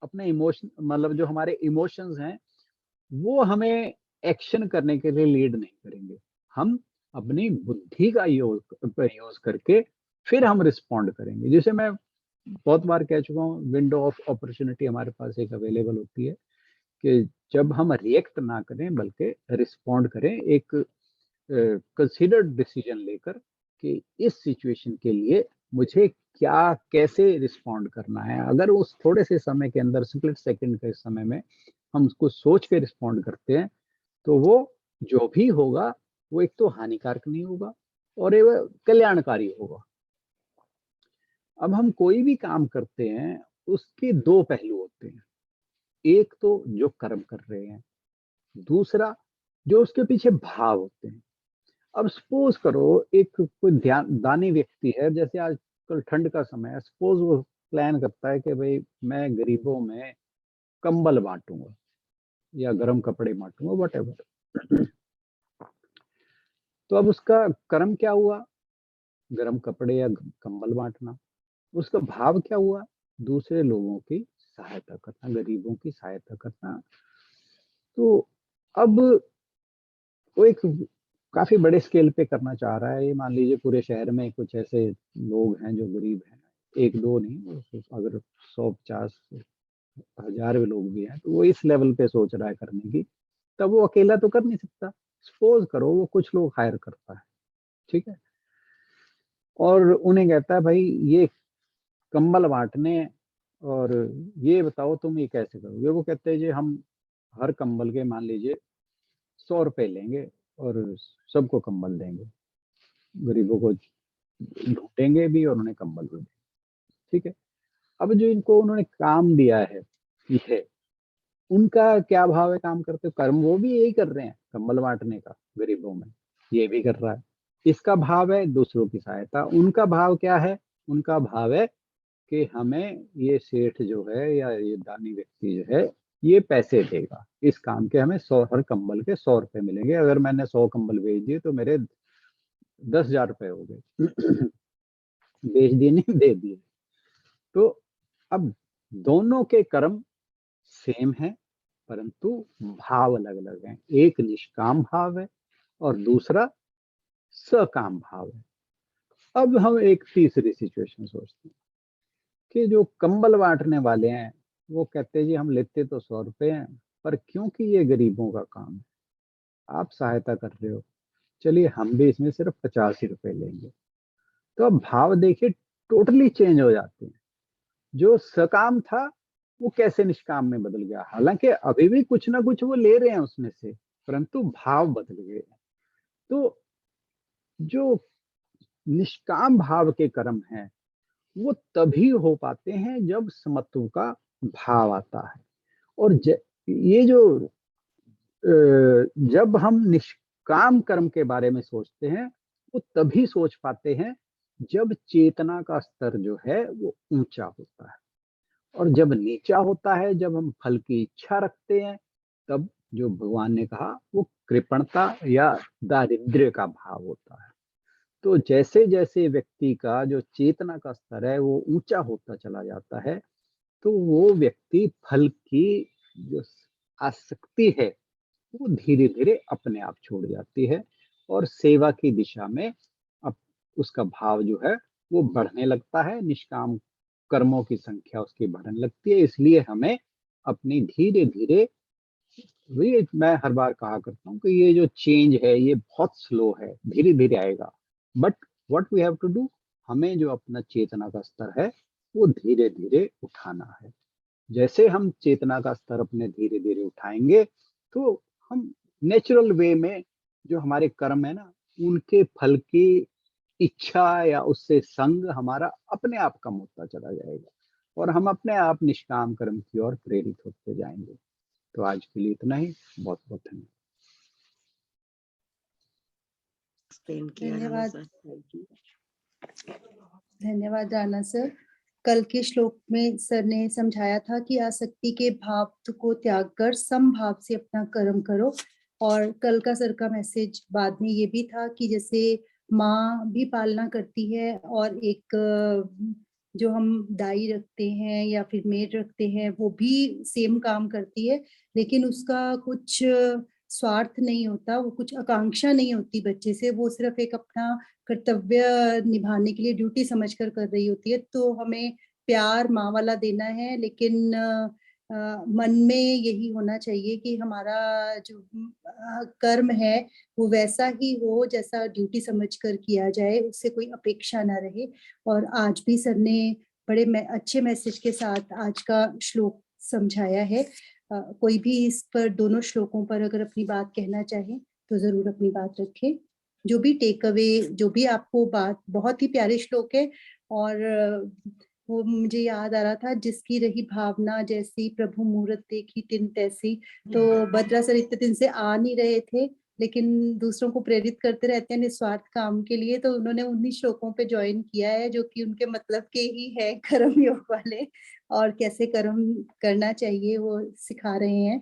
[SPEAKER 3] अपने इमोशन मतलब जो हमारे इमोशंस हैं वो हमें एक्शन करने के लिए लीड नहीं करेंगे। हम अपनी बुद्धि का यूज करके फिर हम रिस्पॉन्ड करेंगे। जैसे मैं बहुत बार कह चुका हूँ, विंडो ऑफ अपॉर्चुनिटी हमारे पास एक अवेलेबल होती है कि जब हम रिएक्ट ना करें बल्कि रिस्पॉन्ड करें, एक कंसिडर्ड डिसीजन लेकर कि इस सिचुएशन के लिए मुझे क्या कैसे रिस्पॉन्ड करना है। अगर उस थोड़े से समय के अंदर, स्प्लिट सेकंड के समय में हम उसको सोच के रिस्पॉन्ड करते हैं तो वो जो भी होगा वो एक तो हानिकारक नहीं होगा और एक कल्याणकारी होगा। अब हम कोई भी काम करते हैं उसके दो पहलू होते हैं, एक तो जो कर्म कर रहे हैं, दूसरा जो उसके पीछे भाव होते हैं। अब सपोज करो एक कोई दानी व्यक्ति है, जैसे आजकल ठंड का समय है, सपोज वो प्लान करता है कि भाई मैं गरीबों में कंबल बांटूंगा या गर्म कपड़े बांटूंगा, वट तो अब उसका कर्म क्या हुआ? गर्म कपड़े या कंबल बांटना। उसका भाव क्या हुआ? दूसरे लोगों की सहायता करना, गरीबों की सहायता करना। तो अब वो एक काफी बड़े स्केल पे करना चाह रहा है। ये मान लीजिए पूरे शहर में कुछ ऐसे लोग हैं जो गरीब हैं, एक दो नहीं, अगर 100-50-1000 भी लोग भी हैं तो वो इस लेवल पे सोच रहा है करने की, तब वो अकेला तो कर नहीं सकता। सपोज करो वो कुछ लोग हायर करता है, ठीक है, और उन्हें कहता है भाई ये कंबल बांटने और ये बताओ तुम ये कैसे करोगे। वो कहते हैं जी हम हर कंबल के मान लीजिए 100 रुपए लेंगे और सबको कंबल देंगे, गरीबों को ढूंढेंगे भी और उन्हें कंबल भी देंगे, ठीक है। अब जो इनको उन्होंने काम दिया है, ये उनका क्या भाव है? काम करते कर्म वो भी यही कर रहे हैं, कंबल बांटने का गरीबों में, ये भी कर रहा है। इसका भाव है दूसरों की सहायता। उनका भाव क्या है? उनका भाव है कि हमें ये सेठ जो है या ये दानी व्यक्ति जो है ये पैसे देगा, इस काम के हमें 100, हर कंबल के 100 रुपए मिलेंगे। अगर मैंने 100 कंबल बेच दिए तो मेरे 10,000 रुपए हो गए। बेच दिए नहीं, दे दिए। तो अब दोनों के कर्म सेम है परंतु भाव अलग अलग हैं। एक निष्काम भाव है और दूसरा सकाम भाव है। अब हम एक तीसरी सिचुएशन सोचते हैं कि जो कंबल बांटने वाले हैं वो कहते हैं जी हम लेते तो 100 रुपए हैं, पर क्योंकि ये गरीबों का काम है, आप सहायता कर रहे हो, चलिए हम भी इसमें सिर्फ 50 ही रुपए लेंगे। तो अब भाव देखिए टोटली चेंज हो जाते हैं। जो सकाम था वो कैसे निष्काम में बदल गया, हालांकि अभी भी कुछ ना कुछ वो ले रहे हैं उसमें से, परंतु भाव बदल गए। तो जो निष्काम भाव के कर्म हैं वो तभी हो पाते हैं जब समत्व का भाव आता है। और ये जो जब हम निष्काम कर्म के बारे में सोचते हैं वो तभी सोच पाते हैं जब चेतना का स्तर जो है वो ऊंचा होता है। और जब नीचा होता है, जब हम फल की इच्छा रखते हैं, तब जो भगवान ने कहा वो कृपणता या दारिद्र्य का भाव होता है। तो जैसे जैसे व्यक्ति का जो चेतना का स्तर है वो ऊंचा होता चला जाता है तो वो व्यक्ति फल की जो आसक्ति है वो धीरे धीरे अपने आप छोड़ जाती है और सेवा की दिशा में अब उसका भाव जो है वो बढ़ने लगता है। निष्काम कर्मों की संख्या उसकी बढ़ने लगती है। इसलिए हमें अपनी धीरे धीरे, ये मैं हर बार कहा करता हूँ कि ये जो चेंज है ये बहुत स्लो है, धीरे धीरे आएगा। But what we have to do, हमें जो अपना चेतना का स्तर है वो धीरे धीरे उठाना है। जैसे हम चेतना का स्तर अपने धीरे धीरे उठाएंगे तो हम नेचुरल वे में जो हमारे कर्म है ना उनके फल की इच्छा या उससे संग हमारा अपने आप कम होता चला जाएगा और हम अपने आप निष्काम कर्म की ओर प्रेरित होते जाएंगे। तो आज के लिए इतना ही। बहुत बहुत धन्यवाद।
[SPEAKER 2] धन्यवाद, धन्यवाद राणा सर। कल के श्लोक में सर ने समझाया था कि आसक्ति के भाव को त्याग कर समभाव से अपना कर्म करो। और कल का सर का मैसेज बाद में ये भी था कि जैसे माँ भी पालना करती है और एक जो हम दाई रखते हैं या फिर मेड रखते हैं वो भी सेम काम करती है, लेकिन उसका कुछ स्वार्थ नहीं होता, वो कुछ आकांक्षा नहीं होती बच्चे से, वो सिर्फ एक अपना कर्तव्य निभाने के लिए ड्यूटी समझकर कर रही होती है। तो हमें प्यार माँ वाला देना है, लेकिन मन में यही होना चाहिए कि हमारा जो कर्म है वो वैसा ही हो जैसा ड्यूटी समझकर किया जाए, उससे कोई अपेक्षा ना रहे। और आज भी सर ने बड़े अच्छे मैसेज के साथ आज का श्लोक समझाया है। कोई भी इस पर, दोनों श्लोकों पर अगर अपनी बात कहना चाहे तो जरूर अपनी बात रखें। जो भी टेक अवे, जो भी आपको बात, बहुत ही प्यारे श्लोक है। और वो मुझे याद आ रहा था, जिसकी रही भावना जैसी प्रभु मूरत देखी तिन तैसी। तो बत्रा सर इतने दिन से आ नहीं रहे थे, लेकिन दूसरों को प्रेरित करते रहते हैं निस्वार्थ काम के लिए, तो उन्होंने उन्हीं श्लोकों पे ज्वाइन किया है जो कि उनके मतलब के ही है, कर्म योग वाले, और कैसे कर्म करना चाहिए वो सिखा रहे हैं।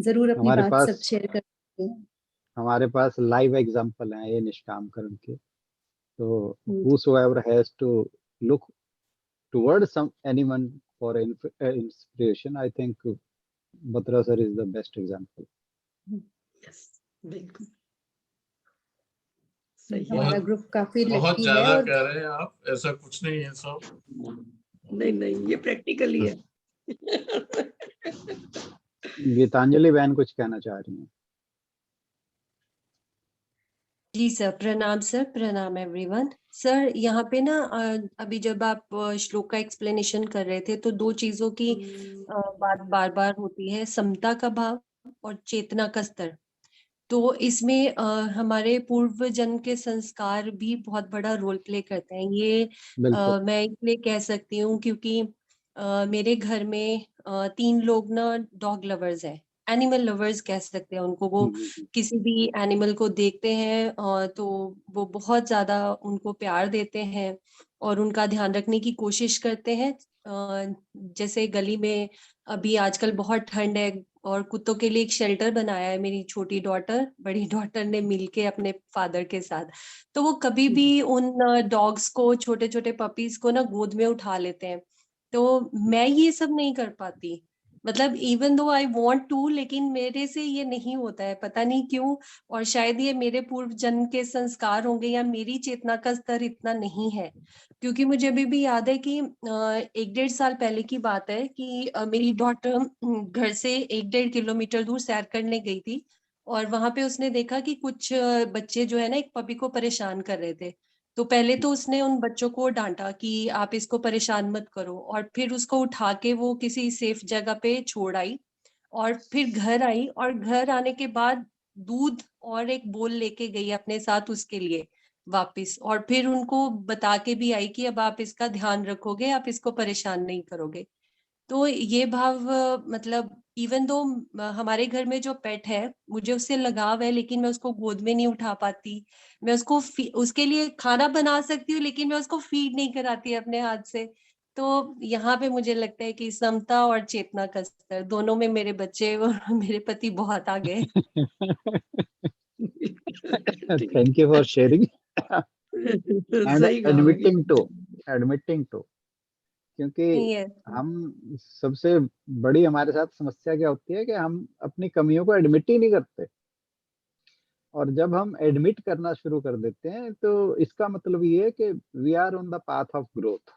[SPEAKER 2] जरूर अपनी
[SPEAKER 3] हमारे
[SPEAKER 2] बात सब
[SPEAKER 3] पास
[SPEAKER 2] शेयर करते हैं।
[SPEAKER 3] हमारे पास लाइव एग्जांपल हैं ये निष्काम कर्म के। तो
[SPEAKER 2] हम्म।
[SPEAKER 3] whosoever has to look toward anyone for inspiration, I think Batra sir is the best example.
[SPEAKER 1] Yes, बिल्कुल सही है।
[SPEAKER 2] हमारा ग्रुप काफी
[SPEAKER 4] बहुत
[SPEAKER 2] लकी है।
[SPEAKER 4] ज्यादा
[SPEAKER 2] और
[SPEAKER 4] कह रहे हैं आप, ऐसा कुछ नहीं है सब।
[SPEAKER 1] नहीं नहीं, ये प्रैक्टिकली है।
[SPEAKER 3] गीतांजलि बहन कुछ कहना चाह रही हैं।
[SPEAKER 5] जी सर, प्रणाम सर, प्रणाम एवरीवन। सर यहाँ पे ना अभी जब आप श्लोक का एक्सप्लेनेशन कर रहे थे तो दो चीजों की बात बार बार होती है, समता का भाव और चेतना का स्तर। तो इसमें हमारे पूर्व जन्म के संस्कार भी बहुत बड़ा रोल प्ले करते हैं। ये
[SPEAKER 3] बिल्कुल।
[SPEAKER 5] मैं इसलिए कह सकती हूँ क्योंकि मेरे घर में 3 लोग ना डॉग लवर्स हैं, एनिमल लवर्स कह सकते हैं उनको। वो किसी भी एनिमल को देखते हैं तो वो बहुत ज्यादा उनको प्यार देते हैं और उनका ध्यान रखने की कोशिश करते हैं। जैसे गली में अभी आजकल बहुत ठंड है और कुत्तों के लिए एक शेल्टर बनाया है मेरी छोटी डॉटर, बड़ी डॉटर ने मिलके अपने फादर के साथ। तो वो कभी भी उन डॉग्स को, छोटे छोटे पपीज को ना गोद में उठा लेते हैं। तो मैं ये सब नहीं कर पाती, मतलब even though I want to, लेकिन मेरे से ये नहीं होता है, पता नहीं क्यों। और शायद ये मेरे पूर्व जन्म के संस्कार होंगे या मेरी चेतना का स्तर इतना नहीं है। क्योंकि मुझे अभी भी याद है कि 1-1.5 साल पहले की बात है कि मेरी डॉटर घर से 1-1.5 किलोमीटर दूर सैर करने गई थी और वहां पे उसने देखा कि कुछ बच्चे जो है ना एक पपी को परेशान कर रहे थे। तो पहले तो उसने उन बच्चों को डांटा कि आप इसको परेशान मत करो, और फिर उसको उठा के वो किसी सेफ जगह पे छोड़ आई और फिर घर आई, और घर आने के बाद दूध और एक बोल लेके गई अपने साथ उसके लिए वापस, और फिर उनको बता के भी आई कि अब आप इसका ध्यान रखोगे, आप इसको परेशान नहीं करोगे। तो ये भाव मतलब इवन दो हमारे घर में जो पेट है मुझे उससे लगाव है, लेकिन मैं उसको गोद में नहीं उठा पाती। मैं उसको उसके लिए खाना बना सकती हूँ लेकिन मैं उसको फीड नहीं कराती अपने हाथ से। तो यहाँ पे मुझे लगता है कि समता और चेतना का स्तर दोनों में मेरे बच्चे और मेरे पति बहुत आगे हैं।
[SPEAKER 3] Thank you for sharing and
[SPEAKER 1] सही कहा भाई।
[SPEAKER 3] admitting to क्योंकि
[SPEAKER 5] Yes.
[SPEAKER 3] हम सबसे बड़ी हमारे साथ समस्या क्या होती है कि हम अपनी कमियों को एडमिट ही नहीं करते। और जब हम एडमिट करना शुरू कर देते हैं तो इसका मतलब ये है कि we are on the path of growth.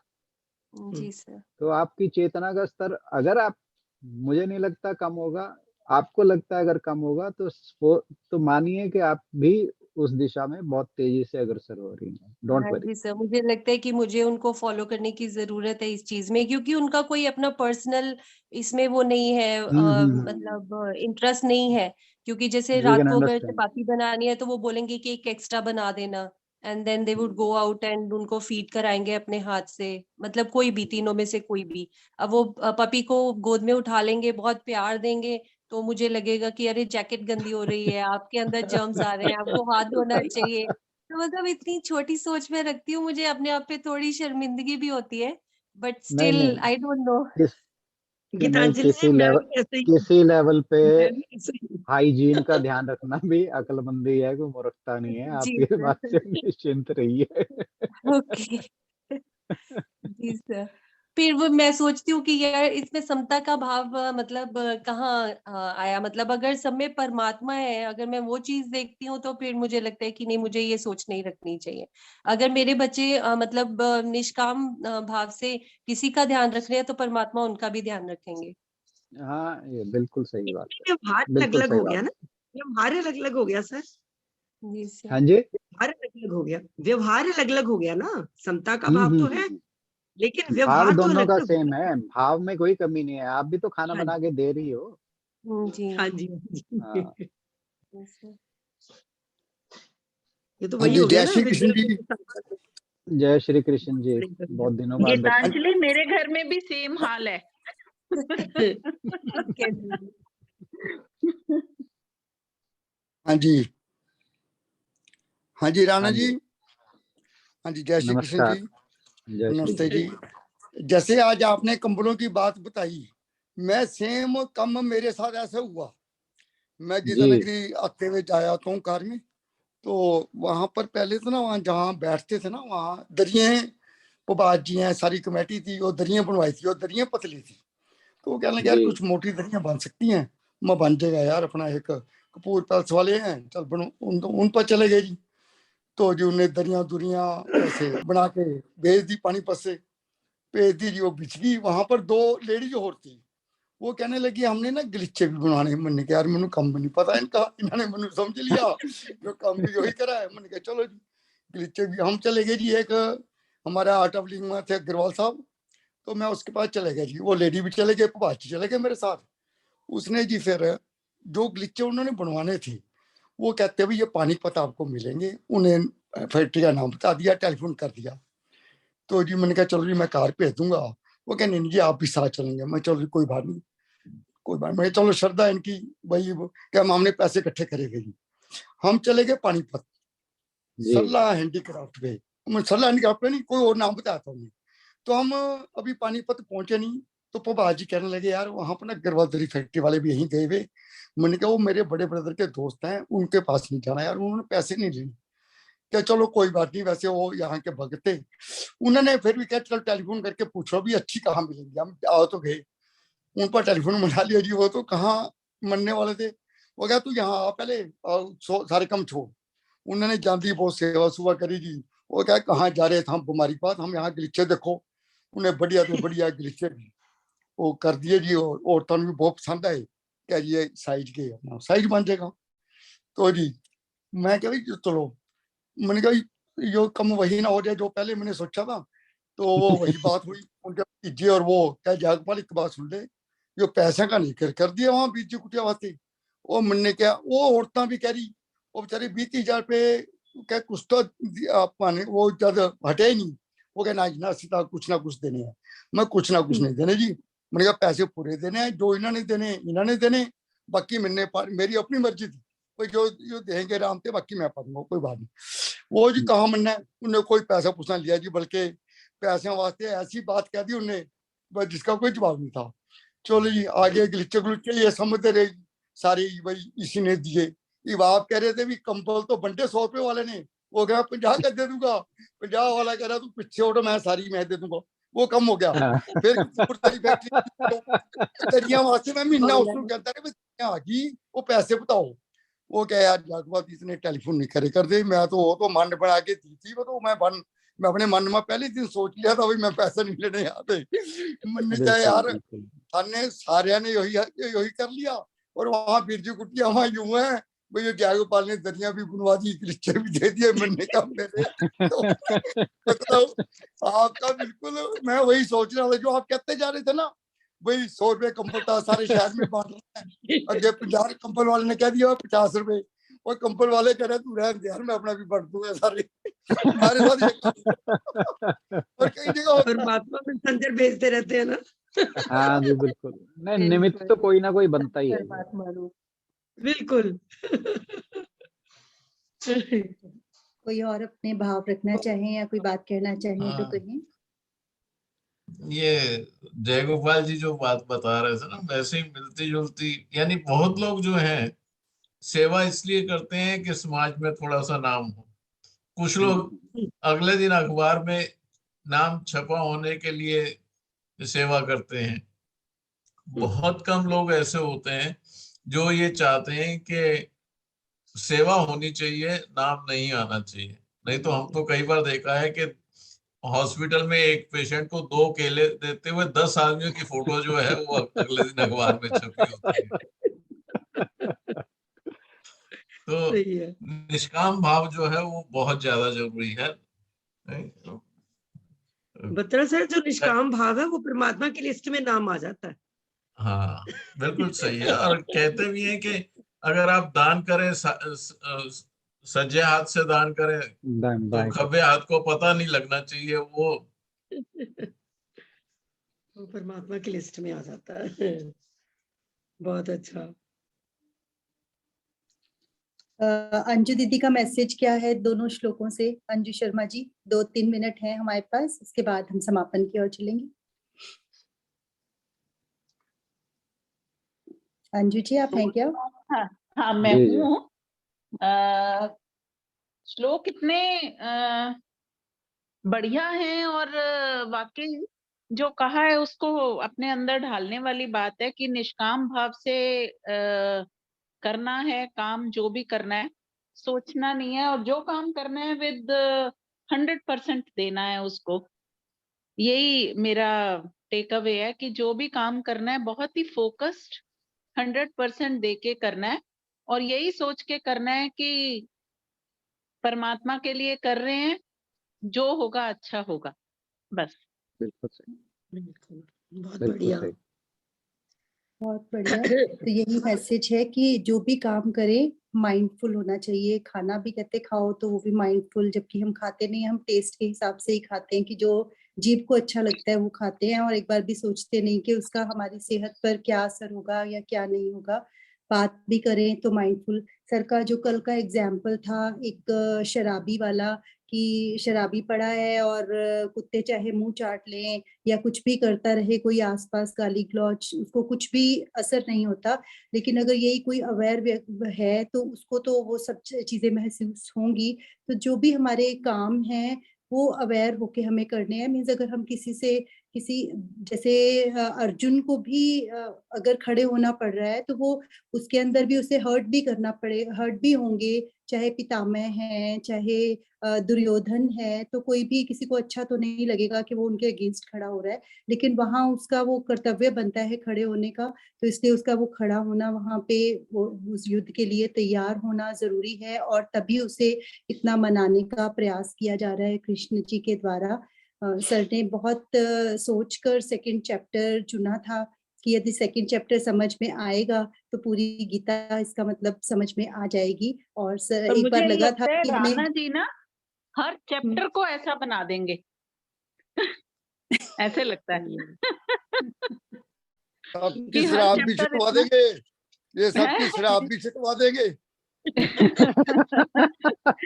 [SPEAKER 5] जी सर।
[SPEAKER 3] तो आपकी चेतना का स्तर अगर आप, मुझे नहीं लगता कम होगा, आपको लगता है अगर कम होगा तो मानिए कि आप भी उस दिशा में बहुत तेजी से अग्रसर हो रही हैं। डोंट
[SPEAKER 5] हाँ
[SPEAKER 3] वरी।
[SPEAKER 5] जी सर, मुझे लगता है कि मुझे उनको फॉलो करने की जरूरत है इस चीज में, क्योंकि उनका कोई अपना पर्सनल इसमें वो नहीं है, मतलब इंटरेस्ट नहीं है। क्योंकि जैसे
[SPEAKER 3] वी
[SPEAKER 5] रात
[SPEAKER 3] कैन
[SPEAKER 5] को अगर
[SPEAKER 3] अंडरस्टैंड।
[SPEAKER 5] चपाती बनानी है तो वो बोलेंगे कि एक एक्स्ट्रा बना देना, and then they would go out and उनको फीड कराएंगे अपने हाथ से, मतलब कोई भी, तीनों में से कोई भी। अब वो पपी को गोद में उठा लेंगे, बहुत प्यार देंगे, तो मुझे लगेगा कि अरे जैकेट गंदी हो रही है, आपके अंदर जर्म्स आ रहे हैं, आपको हाथ धोना
[SPEAKER 1] सही कहा।
[SPEAKER 5] चाहिए। तो मतलब इतनी छोटी सोच में रखती हूँ, मुझे अपने आप पे थोड़ी शर्मिंदगी भी होती है, बट
[SPEAKER 3] नहीं
[SPEAKER 5] स्टिल
[SPEAKER 3] नहीं,
[SPEAKER 5] आई डोंट नो।
[SPEAKER 3] नहीं
[SPEAKER 1] गीतांजलि जी,
[SPEAKER 3] किसी लेवल पे
[SPEAKER 1] मैं भी ऐसे ही हूँ।
[SPEAKER 3] हाइजीन का ध्यान रखना भी अक्लमंदी है, कोई मूर्खता नहीं है। आप
[SPEAKER 5] जी
[SPEAKER 3] ये बात
[SPEAKER 5] सर।
[SPEAKER 3] से निश्चिंत रहिए।
[SPEAKER 5] ओके। जी सर। फिर वो मैं सोचती हूँ कि यार इसमें समता का भाव मतलब कहाँ आया, मतलब अगर सब में परमात्मा है, अगर मैं वो चीज देखती हूँ तो फिर मुझे लगता है कि नहीं, मुझे ये सोच नहीं रखनी चाहिए। अगर मेरे बच्चे मतलब निष्काम भाव से किसी का ध्यान रख रहे हैं तो परमात्मा उनका भी ध्यान रखेंगे।
[SPEAKER 3] हाँ, ये बिल्कुल सही बात है,
[SPEAKER 1] व्यवहार अलग
[SPEAKER 3] बिल्कुल
[SPEAKER 1] अलग
[SPEAKER 3] सही
[SPEAKER 1] हो
[SPEAKER 3] बात
[SPEAKER 1] गया ना, व्यवहार अलग अलग हो गया सर,
[SPEAKER 5] जी सर।
[SPEAKER 3] हाँ जी।
[SPEAKER 1] व्यवहार अलग अलग हो गया, व्यवहार अलग अलग हो गया ना, समता का भाव तो है लेकिन
[SPEAKER 3] भाव
[SPEAKER 1] व्यवहार तो
[SPEAKER 3] दोनों
[SPEAKER 1] अलग
[SPEAKER 3] का
[SPEAKER 1] अलग हो
[SPEAKER 3] सेम
[SPEAKER 1] गया।
[SPEAKER 3] है, भाव में कोई कमी नहीं है, आप भी तो खाना
[SPEAKER 1] हाँ
[SPEAKER 3] बना के दे रही हो।
[SPEAKER 5] जी।
[SPEAKER 1] हाँ जी
[SPEAKER 3] हाँ।
[SPEAKER 5] Yes, sir.
[SPEAKER 1] ये तो
[SPEAKER 6] हाँ
[SPEAKER 1] वही
[SPEAKER 6] जी,
[SPEAKER 1] हो गया
[SPEAKER 6] जय
[SPEAKER 1] ना
[SPEAKER 6] श्री कृष्ण
[SPEAKER 1] विद्या
[SPEAKER 6] जी।
[SPEAKER 1] को
[SPEAKER 3] जय श्री कृष्ण जी, बहुत दिनों बाद देखा।
[SPEAKER 7] गीतांजलि, मेरे घर में भी सेम हाल है।
[SPEAKER 5] Okay, जी।
[SPEAKER 6] हाँ जी, हाँ जी, राणा
[SPEAKER 3] हाँ
[SPEAKER 6] जी।
[SPEAKER 3] जी,
[SPEAKER 6] हाँ जी, जय श्री कृष्ण
[SPEAKER 3] नमस्कार।
[SPEAKER 6] जी।
[SPEAKER 3] जय श्री
[SPEAKER 6] नमस्ते
[SPEAKER 3] कृष्ण।
[SPEAKER 6] जी। जैसे आज आपने कंबलों की बात बताई, मैं सेम कम मेरे साथ ऐसा हुआ। मैं गीता
[SPEAKER 3] जी
[SPEAKER 6] नगरी आते हुए जाया तो कार में, तो वहां पर पहले तो ना, वहाँ जहाँ बैठते थे ना, वहाँ दरियां, प्रभात जी हैं, सारी कमेटी थी, वो दरियां बनवाई थी, और दरियां पतली थी। तो वो कहने लगे यार
[SPEAKER 3] जी
[SPEAKER 6] कुछ मोटी दरियां बन सकती हैं। मैं बन जाएगा यार, अपना एक कपूर पैलेस वाले हैं, चल बनो, उन पर चले गए जी। तो जी उन्हें दरिया दुरियां ऐसे बना के भेज दी, पानीपत से भेज दी जी। वो बिछ गई। वहां पर दो लेडीज और थी, वो कहने लगी हमने ना गलीचे भी बनाने। मैंने कहा यार मैंने कम भी नहीं पता इनका, इन्होंने मैंने समझ लिया जो काम भी वही करा है। मैंने कहा चलो जी गलीचे भी। हम चले गए जी, एक हमारा आर्ट ऑफ लिविंग में थे अग्रवाल साहब, तो मैं उसके पास चले गया जी। वो लेडी भी चले गए, भाजी चले गए मेरे साथ। उसने जी फिर जो गलीचे उन्होंने बनवाने थे, वो कहते भाई ये पानीपत आपको मिलेंगे। उन्हें फैक्ट्री का नाम बता दिया, टेलीफोन कर दिया। तो जी मैंने कहा चलो जी मैं कार भेज दूंगा। वो कहने नहीं जी आप भी साथ चलेंगे। मैं चलो जी कोई बात नहीं, कोई बात। मैं चलो श्रद्धा इनकी भाई, क्या हमने पैसे इकट्ठे करेंगे जी। हम चले गए पानीपत,
[SPEAKER 3] जी
[SPEAKER 6] सरला हैंडीक्राफ्ट पे। मैं सरला हैंडीक्राफ्ट पे नहीं, कोई और नाम बताया था उन्हें। तो हम अभी पानीपत पहुंचे नहीं, तो प्रभात जी कहने लगे यार वहां पर ना गरवादरी फैक्ट्री वाले भी यहीं गए हुए। मैंने कहा वो मेरे बड़े ब्रदर के दोस्त हैं, उनके पास नहीं जाना यार, उन्होंने पैसे नहीं लेने। क्या चलो कोई बात नहीं, वैसे वो यहाँ के भगत थे। उन्होंने फिर भी क्या चल टेलीफोन करके पूछो भी अच्छी कहाँ मिलेंगी। हम आओ तो गए, उन पर टेलीफोन मना लिया जी। वो तो कहाँ मनने वाले थे। वो क्या तू यहाँ आ पहले, सारे काम छोड़। उन्होंने जाती बहुत सेवा सुवा करी जी। वो क्या कहाँ जा रहे थे हम बीमारी पास, हम यहाँ गलीचे देखो। उन्हें बढ़िया तो बढ़िया गलीचे वो कर दिए जी। और औरतों भी बहुत पसंद आए, क्या जी ये साइज के अपना साइज बन जाएगा। तो जी मैं क्या भाई चलो, मैंने कहा यो कम वही ना हो जाए जो पहले मैंने सोचा था। तो वो वही बात हुई उनके बीजे। और वो क्या जागपाल एक बात सुन ले, जो पैसे का नहीं कर दिया वहां बीजे कुटिया वास्ते। वो मैंने क्या, वो औरतें भी कह रही, वो बेचारे 20,000 पे क्या कुछ तो पाने, वो जब हटे ही नहीं। वो क्या ना सीता कुछ ना कुछ देने हैं। मैं कुछ ना कुछ नहीं देने जी। मैंने कहा पैसे पूरे देने हैं, जो इन्होंने देने। बाकी मैंने मेरी अपनी मर्जी थी, कोई जो देंगे राम थे, बाकी मैं पाऊंगा कोई बात नहीं। वो जी कहा मन है, उन्हें कोई पैसा पूछना लिया जी, बल्कि पैसे वास्ते ऐसी बात कह दी उन्हें बस जिसका कोई जवाब नहीं था। चलो जी आगे गलीचे गलूचे ये समझते रहे सारी भाई इसी ने दिए। ये आप कह रहे थे भी कंबल तो बंटे 100 रुपए वाले ने, वो कह 50 का दे दूंगा। 50 वाला कह रहा तू पीछे उठो मैं सारी मैं दे दूंगा। वो कम हो गया। फिर फैक्ट्री दरिया वास्ते मैं महीना उसको कहता रहा आ गई, वो पैसे बताओ। वो क्या यार जागवाद इतने टेलीफोन नहीं करे कर दे। मैं तो वो तो मन बना के दी थी, वो तो मैं अपने मन में पहले दिन सोच लिया था भाई मैं पैसे नहीं लेने आते। मैंने चाहे
[SPEAKER 3] बिल्कुल
[SPEAKER 6] यार
[SPEAKER 3] बिल्कुल।
[SPEAKER 6] थाने सारे ने यही कर लिया। और वहां बिरजू कुटिया वहां यूं है भाई, ये जागोपाल ने दरिया भी बनवा दी, गलीचे भी दे दिए। मैंने कहा मेरे तो मतलब आपका बिल्कुल मैं वही सोच रहा था जो आप कहते जा रहे थे ना भाई। 100 रुपए कंबल था सारे शहर में बांट रहे हैं। अगे 50 कंबल वाले ने कह दिया 50 रुपए। और कंबल वाले कह रहे तू रहने दे यार, मैं अपना भी बांट दूंगा सारे। हमारे साथ ये और कई जगह होता है।
[SPEAKER 1] परमात्मा में संजर भेजते रहते हैं ना
[SPEAKER 3] हाँ जी बिल्कुल, नहीं निमित्त तो कोई ना कोई बनता ही है जी।
[SPEAKER 5] परमात्मा रूप।
[SPEAKER 1] बिल्कुल
[SPEAKER 2] कोई और अपने भाव रखना चाहें या कोई बात कहना चाहें तो
[SPEAKER 4] हाँ।
[SPEAKER 2] कहें।
[SPEAKER 4] ये जयगोपाल जी जो बात बता रहे थे ना, वैसे ही मिलती जुलती, यानी बहुत लोग जो हैं सेवा इसलिए करते हैं कि समाज में थोड़ा सा नाम हो। कुछ लोग अगले दिन अखबार में नाम छपा होने के लिए सेवा करते हैं। बहुत कम लोग ऐसे होते हैं जो ये चाहते हैं कि सेवा होनी चाहिए, नाम नहीं आना चाहिए। नहीं तो हम तो कई बार देखा है कि हॉस्पिटल में एक पेशेंट को 2 केले देते हुए 10 आदमियों की फोटो जो है वो अगले दिन अखबार में छपी होती है। तो
[SPEAKER 1] सही है।
[SPEAKER 4] निष्काम भाव जो है वो बहुत ज्यादा जरूरी है। नहीं?
[SPEAKER 1] बत्रा सर, जो निष्काम भाव है वो परमात्मा की लिस्ट में नाम आ जाता है।
[SPEAKER 4] हाँ, बिल्कुल सही है। और कहते भी हैं कि अगर आप दान करें, सज्जे हाथ से दान करें, तो
[SPEAKER 3] दाएं
[SPEAKER 4] खब्बे हाथ को पता नहीं लगना चाहिए वो।
[SPEAKER 1] वो परमात्मा की लिस्ट में आ जाता है। बहुत अच्छा।
[SPEAKER 2] अंजू दीदी का मैसेज क्या है दोनों श्लोकों से? अंजू शर्मा जी, 2-3 मिनट है हमारे पास, उसके बाद हम समापन की ओर चलेंगे। अंजू जी, आप हैं क्या?
[SPEAKER 7] हाँ हाँ, मैं
[SPEAKER 3] जी, जी।
[SPEAKER 7] हूँ। श्लोक इतने बढ़िया हैं, और वाकई जो कहा है उसको अपने अंदर ढालने वाली बात है कि निष्काम भाव से करना है काम, जो भी करना है, सोचना नहीं है, और जो काम करना है विद 100% देना है उसको। यही मेरा टेक अवे है कि जो भी काम करना है बहुत ही फोकस्ड 100% दे के करना है, और यही सोच के करना है कि परमात्मा के लिए कर रहे हैं, जो होगा अच्छा होगा, बस।
[SPEAKER 3] बिल्कुल सही,
[SPEAKER 1] बिल्कुल, बहुत
[SPEAKER 3] बिल्कुल
[SPEAKER 1] बढ़िया।
[SPEAKER 3] सही।
[SPEAKER 2] बहुत बढ़िया। तो यही मैसेज है कि जो भी काम करें माइंडफुल होना चाहिए। खाना भी कहते खाओ तो वो भी माइंडफुल, जबकि हम खाते नहीं, हम टेस्ट के हिसाब से ही खाते हैं कि जो जीभ को अच्छा लगता है वो खाते हैं, और एक बार भी सोचते नहीं कि उसका हमारी सेहत पर क्या असर होगा या क्या नहीं होगा। बात भी करें तो माइंडफुल। सर का जो कल का एग्जाम्पल था, एक शराबी वाला, कि शराबी पड़ा है और कुत्ते चाहे मुंह चाट लें या कुछ भी करता रहे, कोई आसपास गाली गलौज, उसको कुछ भी असर नहीं होता। लेकिन अगर यही कोई अवेयर है तो उसको तो वो सब चीजें महसूस होंगी। तो जो भी हमारे काम हैं वो अवेयर होके हमें करने हैं। मीन्स अगर हम किसी जैसे अर्जुन को भी अगर खड़े होना पड़ रहा है तो वो उसके अंदर भी उसे हर्ट भी होंगे, चाहे पितामह है, चाहे दुर्योधन है, तो कोई भी किसी को अच्छा तो नहीं लगेगा कि वो उनके अगेंस्ट खड़ा हो रहा है। लेकिन वहां उसका वो कर्तव्य बनता है खड़े होने का, तो इसलिए उसका वो खड़ा होना, वहां पे वो उस युद्ध के लिए तैयार होना जरूरी है। और तभी उसे इतना मनाने का प्रयास किया जा रहा है कृष्ण जी के द्वारा। सर ने बहुत सोचकर सेकंड चैप्टर चुना था कि यदि सेकंड चैप्टर समझ में आएगा तो पूरी गीता इसका मतलब समझ में आ जाएगी। और सर
[SPEAKER 7] और
[SPEAKER 2] एक
[SPEAKER 7] मुझे
[SPEAKER 2] बार लगा था
[SPEAKER 7] लगता है
[SPEAKER 2] कि हमें
[SPEAKER 7] राणा जी ना हर चैप्टर को ऐसा बना देंगे। ऐसे लगता है
[SPEAKER 6] सबकी
[SPEAKER 7] कि हर
[SPEAKER 6] शराब भी
[SPEAKER 7] चैप्टर
[SPEAKER 6] छिटवा
[SPEAKER 7] इतना
[SPEAKER 6] देंगे, ये सबकी
[SPEAKER 7] है।
[SPEAKER 6] शराब भी छिटवा देंगे।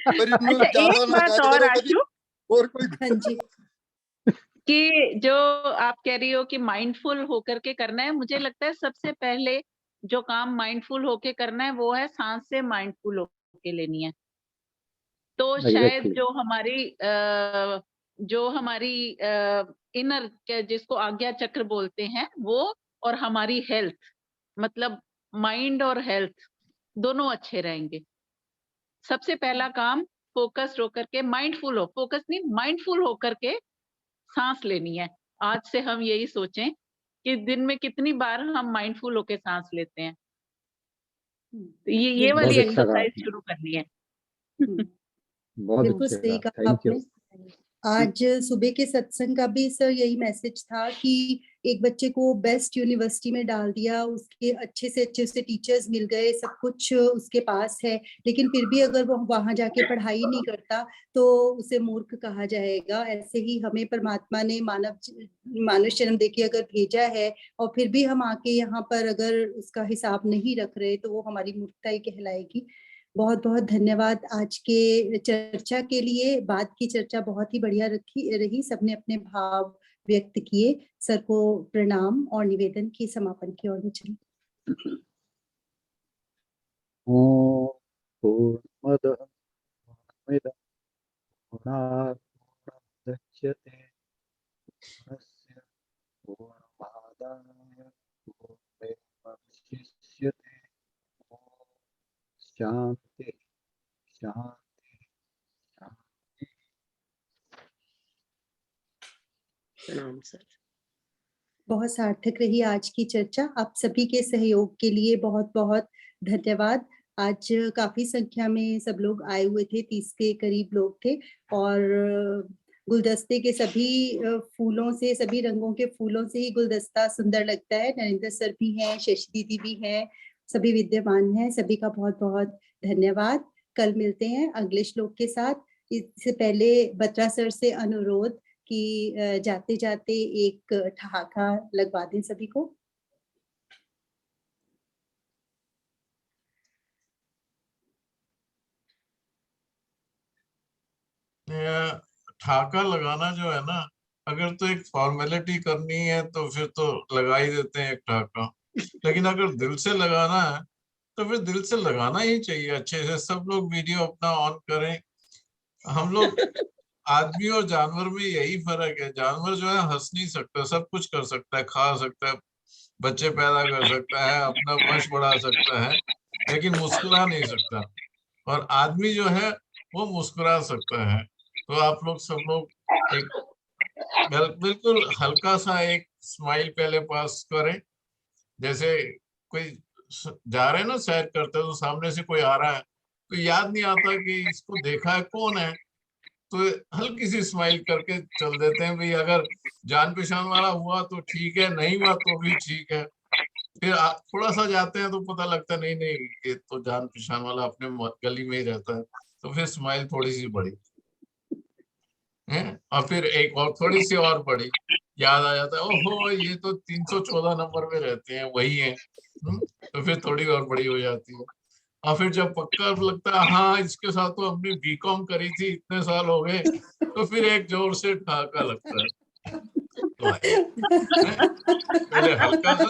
[SPEAKER 6] पर इन्हों
[SPEAKER 7] अच्छा,
[SPEAKER 6] ज्यादा
[SPEAKER 7] एक
[SPEAKER 6] ना
[SPEAKER 7] बात
[SPEAKER 6] कहा
[SPEAKER 7] और
[SPEAKER 6] करो कभी,
[SPEAKER 7] आशु,
[SPEAKER 6] और कोई
[SPEAKER 2] हाँ जी,
[SPEAKER 7] कि जो आप कह रही हो कि माइंडफुल होकर के करना है, मुझे लगता है सबसे पहले जो काम माइंडफुल होके करना है वो है सांस से माइंडफुल होके लेनी है। तो शायद
[SPEAKER 3] एग्जैक्टली।
[SPEAKER 7] जो हमारी इनर, जिसको आज्ञा चक्र बोलते हैं, वो, और हमारी हेल्थ, मतलब माइंड और हेल्थ दोनों अच्छे रहेंगे। सबसे पहला काम फोकस होकर के, माइंडफुल हो, फोकस नहीं, माइंडफुल होकर के सांस लेनी है। आज से हम यही सोचें कि दिन में कितनी बार हम माइंडफुल होके सांस लेते हैं। तो ये
[SPEAKER 2] बिल्कुल
[SPEAKER 7] वाली
[SPEAKER 3] बहुत
[SPEAKER 2] सही
[SPEAKER 3] अच्छा कहा
[SPEAKER 7] एक्सरसाइज
[SPEAKER 3] आपने,
[SPEAKER 7] शुरू करनी है।
[SPEAKER 3] बहुत
[SPEAKER 2] बिल्कुल
[SPEAKER 3] अच्छा
[SPEAKER 2] सही
[SPEAKER 3] कहा,
[SPEAKER 2] कहा
[SPEAKER 3] थैंक यू।
[SPEAKER 2] आपने। आज सुबह के सत्संग का भी सर यही मैसेज था कि एक बच्चे को बेस्ट यूनिवर्सिटी में डाल दिया, उसके अच्छे से टीचर्स मिल गए, सब कुछ उसके पास है, लेकिन फिर भी अगर वो वहां जाके पढ़ाई नहीं करता तो उसे मूर्ख कहा जाएगा। ऐसे ही हमें परमात्मा ने मानव जन्म देके अगर भेजा है और फिर भी हम आके यहाँ पर अगर उसका हिसाब नहीं रख रहे तो वो हमारी मूर्खता ही कहलाएगी। बहुत बहुत धन्यवाद आज के चर्चा के लिए। बात की चर्चा बहुत ही बढ़िया रही, सबने अपने भाव व्यक्त किए। सर को प्रणाम और निवेदन की समापन की ओर चलिए।
[SPEAKER 3] ओम पूर्णमदः पूर्णमिदं पूर्णात् पूर्णमुदच्यते पूर्णस्य पूर्णमादाय पूर्णमेवावशिष्यते। ओम शांति शांति शांति।
[SPEAKER 1] प्रणाम सर।
[SPEAKER 2] बहुत सार्थक रही आज की चर्चा। आप सभी के सहयोग के लिए बहुत बहुत धन्यवाद। आज काफी संख्या में सब लोग आए हुए थे, 30 के करीब लोग थे, और गुलदस्ते के सभी फूलों से, सभी रंगों के फूलों से ही गुलदस्ता सुंदर लगता है। नरेंद्र सर भी हैं, शशि दीदी भी हैं, सभी विद्यमान हैं। सभी का बहुत बहुत धन्यवाद। कल मिलते हैं अगले श्लोक के साथ। इससे पहले बत्रा सर से अनुरोध कि जाते जाते एक ठहाका लगवा दें सभी को।
[SPEAKER 4] ठाका लगाना जो है ना, अगर तो एक फॉर्मेलिटी करनी है तो फिर तो लगा ही देते हैं एक ठाका, लेकिन अगर दिल से लगाना है तो फिर दिल से लगाना ही चाहिए अच्छे से। सब लोग वीडियो अपना ऑन करें। हम लोग आदमी और जानवर में यही फर्क है, जानवर जो है हंस नहीं सकता, सब कुछ कर सकता है, खा सकता है, बच्चे पैदा कर सकता है, अपना वंश बढ़ा सकता है, लेकिन मुस्कुरा नहीं सकता। और आदमी जो है वो मुस्कुरा सकता है। तो आप लोग सब लोग एक बिल्कुल हल्का सा एक स्माइल पहले पास करें। जैसे कोई जा रहे हैं ना, सैर करते तो सामने से कोई आ रहा है तो याद नहीं आता कि इसको देखा है, कौन है, तो हल्की सी स्माइल करके चल देते हैं। भाई अगर जान पहचान वाला हुआ तो ठीक है, नहीं हुआ तो भी ठीक है। फिर थोड़ा सा जाते हैं तो पता लगता है नहीं नहीं ये तो जान पहचान वाला अपने गली में ही रहता है, तो फिर स्माइल थोड़ी सी बढ़ी है, और फिर एक और थोड़ी सी और बढ़ी, याद आ जाता है ओहो ये तो 314 नंबर में रहते हैं, वही है। तो फिर थोड़ी और बड़ी हो जाती है। और फिर जब पक्का लगता है हाँ इसके साथ तो हमने बीकॉम करी थी, इतने साल हो गए, तो फिर एक जोर से ठहाका लगता है। तो पहले हल्का सा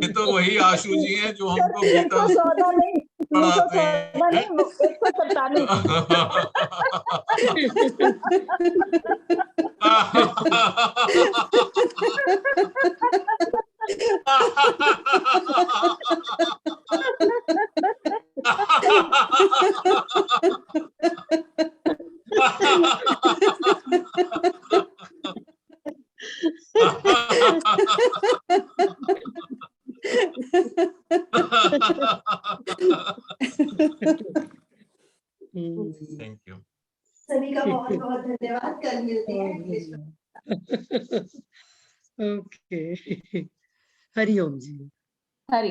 [SPEAKER 4] ये तो वही आशु जी हैं जो हमको गीता
[SPEAKER 8] 114 नहीं,
[SPEAKER 4] पढ़ाते
[SPEAKER 8] 314
[SPEAKER 4] हैं।
[SPEAKER 8] नहीं, 147।
[SPEAKER 4] Thank you.
[SPEAKER 2] सभी का बहुत बहुत धन्यवाद। कल मिलते हैं।
[SPEAKER 1] ओके। हरिओम जी।
[SPEAKER 8] हरि